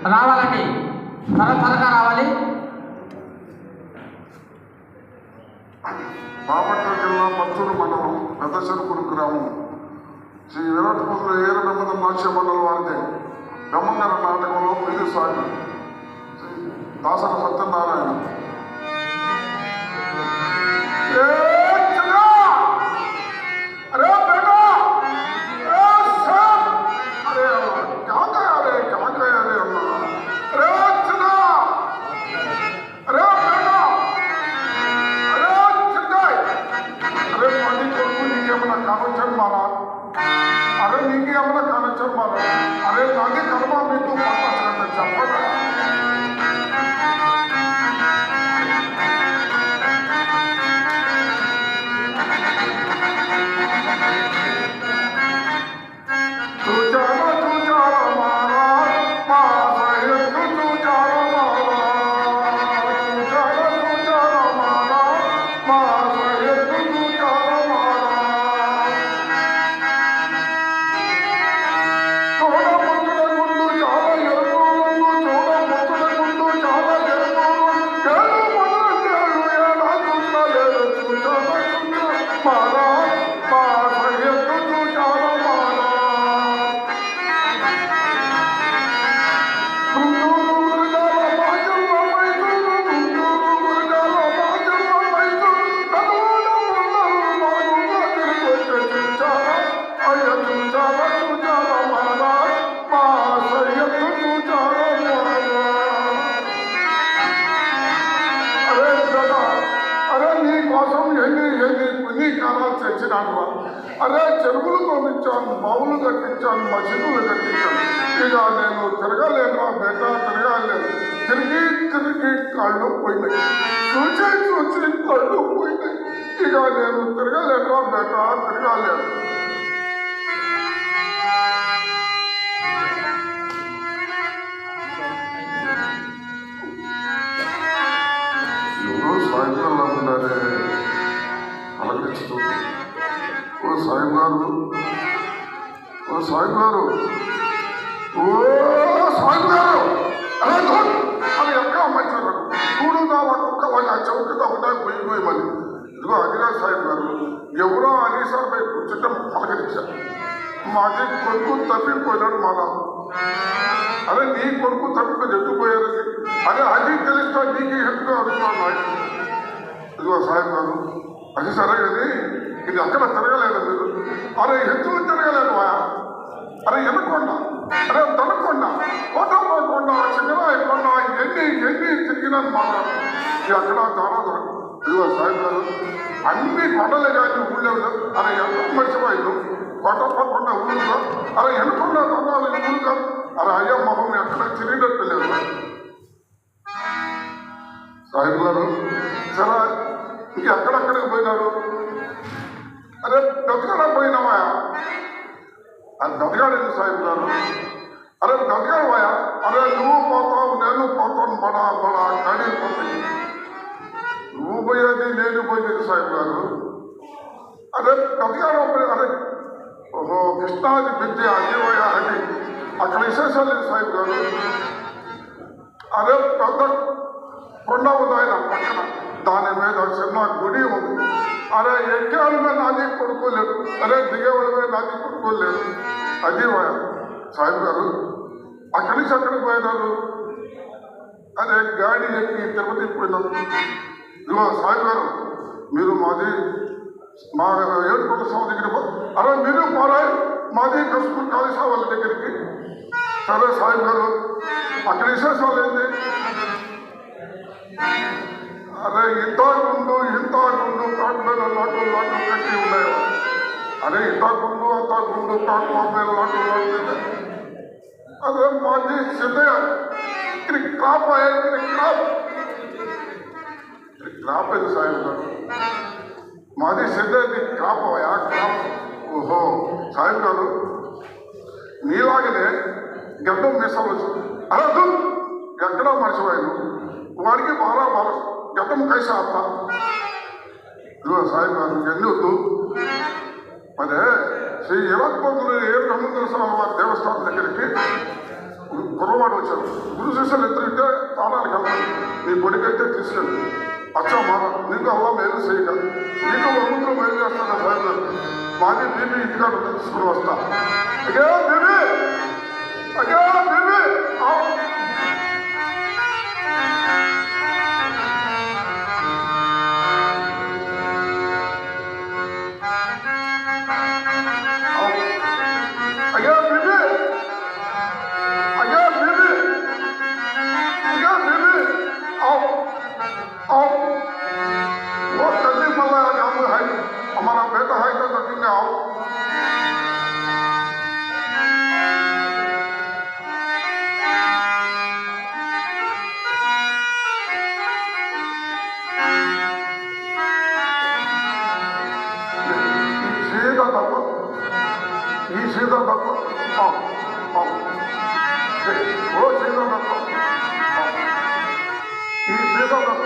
రావాలండి, త్వరగా రావాలి. బాపట్ల జిల్లా పత్తూరు మండలం పెద్ద చెరుకుడు గ్రామం శ్రీ విరాట్పూర్లో ఏరు నెమ్మది నాట్య మండలం వారిది గమ్మంగర నాటకంలో పెళ్లి సాగి శ్రీ దాసర సత్యనారాయణ. अरे नीके अपना खाना चल मारा अरे नागे कर्मा में तो पता चलता चप्पल तू जाना मारा पास है तू जाना मारा तू जाना मारा पास है तू जाना मारा అరే చెరువులు తోమించాను, బావులు కట్టించాను, మసీదులు కట్టించాను. ఇక నేను తిరగలేను బేట, తిరగలేదు. తిరిగి కళ్ళు పోయినాయి, చూసి కళ్ళు పోయినాయి. ఇక నేను తిరగలేను బేట, తిరగలేదు. ఎవరో సాయంత్రంలో ఉన్నారే అలకరిస్తూ ఓ సాయి గారు, ఓ సాయి గారు, ఓ సాయి గారు అని ఎక్కడ మంచారు చూడుగా ఒక్క వాళ్ళ చౌకగా ఉంటాయి పోయి మళ్ళీ ఇదిగో అదిగా సాయి గారు ఎవరో అనీసారిపై కూర్చుంటే పలకరించారు. మాది కొడుకు తప్పిపోయినాడు మాలా. అరే నీ కొడుకు తప్పిపోయి ఎత్తుపోయారు అదే అది తెలుస్తా నీకు ఎందుకు అడుగుతున్నాను. ఇదిగో సాయి గారు అది సరే కానీ ఇది అక్కడ తిరగలేదు మీరు. అరే ఎత్తులు తిరగలేదు. అరే ఎనకొండ, అరే దొనకొండ, కోటమ్మ కొండ, చింగరాయి కొండ, ఎన్ని తిరిగినాను మాట అక్కడ చాలా దొరకదు. ఇదిగో సాయి గారు అన్ని కొండలే కానీ ఊళ్ళో అరే ఎంత మర్చిపోయింది. కోటమ్మ కొండ ఊరుగా అరే ఎనకొండ దొంగలు ఊరుగా అరే అయ్యా మొహం ఎక్కడ తిరిగినట్టు లేదు. సాయి గారు సరే ఇంకెక్కడెక్కడికి పోయినారు? అరే బతకడా పోయినావా? అది బతకాడేది సాహిబ్ గారు. అరే బతకాడవాయా? అరే నువ్వు పోతావు నేను పోతాను బడా గాడీలు పోతాయి. నువ్వు పోయేది నేను పోయేది సాహిబ్ గారు. అరే బతకాడ అరే ఓహో కృష్ణాది విద్య అయ్యవయ్యా అని అక్కడ విశేషాలు లేదు సాహిబ్ గారు. అరే పెద్ద కొండ ఉంది ఆయన పక్కన, దాని మీద చిన్న గుడి ఉంది. అరే ఎక్కేవాళ్ళ మీద నాది కొడుకోలేదు, అరే దిగేవాళ్ళ మీద నాది కొడుకోలేదు. అది సాహిబ్ గారు అక్కడి నుంచి అక్కడికి పోయినారు. అదే గాడి ఎక్కి తిరుపతికి పోయినారు. ఇదిగో సాహిబ్ గారు మీరు మాది మా ఏడుకొండ స్వామి దగ్గర అరే మీరు పోరాయి మాది కస్తూర్ కాళేశా వాళ్ళ దగ్గరికి. సరే సాహిబ్ గారు అక్కడ విశేషాలు ఏంటి? అరే ఇంతకుండు కాటు మీద లాటు కట్టి ఉన్నాయి. అరే ఇంతకుండు అంతకుండు కాటు మీద లాటు అదే మాది సిద్ధయ్య క్రాప్ క్రాప్ ఇది సాయం గారు మాది సిద్ధయ్యది క్రాప్ క్రాప్. ఓహో సాయం గారు నీలాగనే గడ్డం మిసవచ్చు. అరే ఎక్కడా మర్చిపోయాను వాడికి బాగా గతం కైసా అత్త. ఇదిగో సాయి గారు ఎన్ని వద్దు. అదే శ్రీ ఇరవై ఏడు బ్రహ్మేంద్ర స్వామి వారి దేవస్థానం దగ్గరికి కుర్రవాడు వచ్చాడు. గురు శిష్యులు ఎదురుంటే తాళాలకు వెళ్తాను. నీ కొడుకైతే తీసుకెళ్ళి అచ్చా మార నీకు అల్లా మేలు చేయక నీకు వంతులు మేలు చేస్తాను సార్. మాది బీబీ ఇంటికాడ తీసుకుని వస్తా. అయ్యా బీబీ, అయ్యా బీబీ. हमारा बेटा है तो कभी आओ. सीधा तत्व आओ आओ वो सीधा तत्व सीधा तत्व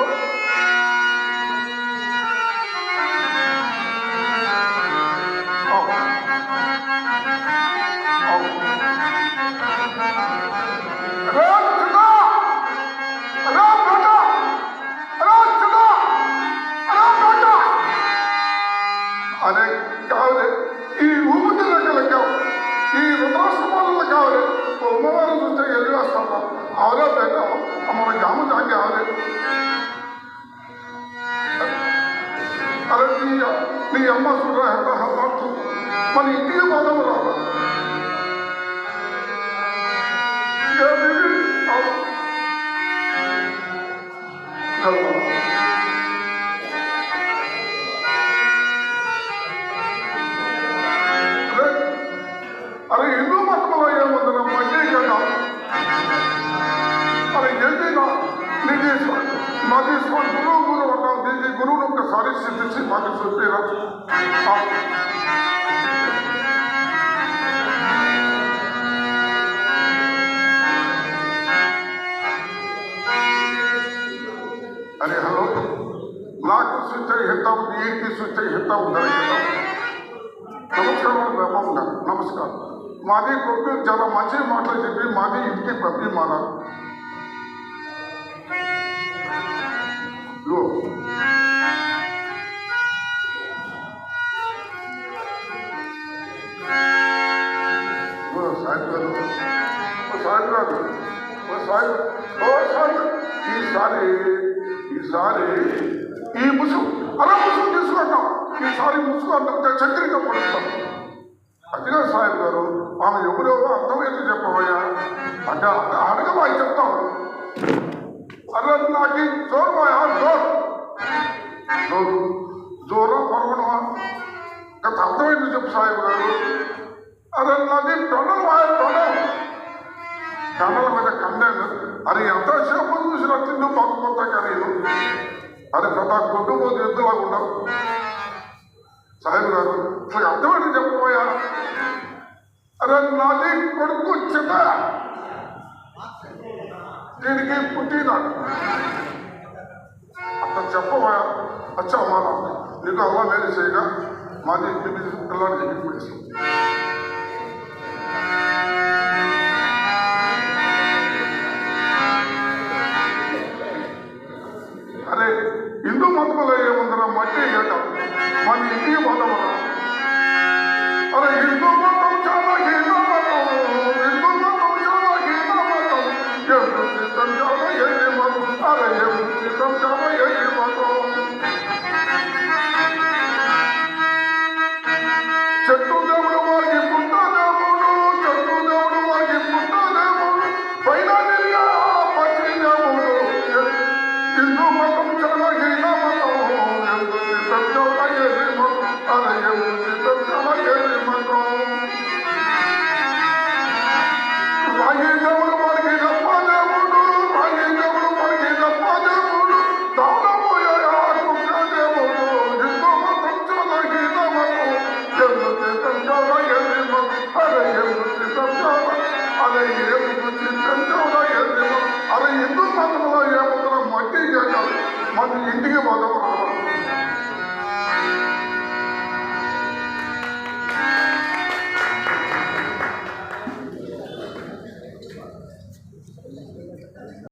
अरे क्या ఈ ఊపిరి లెక్కలెక్కావు, ఈ రుద్రాశ్రమాలు లెక్కావాలి. అమ్మవారు చూస్తే ఎల్లు వేస్తాను అవరే బేట మన జామ జాగి అవరే. అరే నీ అమ్మ చూడ ఎంత హతాడు మన ఇంటికి పోదాము రాదు. अरे हिंदू मत में ये मतलब मजे करना. अरे ये ना निदेश मादेश्वर गुरु गुरु वरना दीदी गुरु लोग के सारे सिद्ध से मादेश्वर पे रख. अरे हेलो लाख सुचते हिता हूँ ये की सुचते हिता हूँ दर हिता. नमस्कार बाबा नमस्कार. मादी को చాలా మంచి మాటలు చెప్పి మాది ఇంటికి పంపి మాన ఈసారి ఈ ముసుగు అలా ముసుగు తీసుకుంటాం. ఈసారి ముసుగు అంత చక్రిగా పడుస్తాం. అదిగా సాహెబ్ గారు ఆమె ఎవరో అర్థమైతే చెప్పబోయా అంటే అడగబా చెప్తాం. అరే నాకు జోరు పోయా జోరు జోరు జోరా పరవడమా గత అర్థమైంది చెప్పు సాహెబ్ గారు. అరే నాది టొండలు పోయా టొండలు టొండల మీద కండాను. అరే ఎంతసేపు చూసిన తిండు పక్కకొత్తాక నేను అరే పెద్ద గుడ్డు పోతే ఎద్దులాగా ఉండవు. సాహెబ్ గారు అసలు అర్థమైంది చెప్పబోయా. అరే నాది కొడుకు చిన్న దీనికి పుట్టినాడు అట్లా చెప్పబోయా. అచ్చా మాల నీకు అల్లా మేలు చేయగా మాది పిల్లలకి చెప్పేసి. అరే హిందూ మతంలో ఏముందరా మట్టి గడ్డ మన ఇంటికి పోదామరా. అరే హిందూ మతం చాలా హీన మతం, హిందూ మతం చాలా హీన మతం, ఎవరు చిత్తం చాలా ఏ మతం, అరే ఎవరు చిత్తం చాలా ఏ మతం.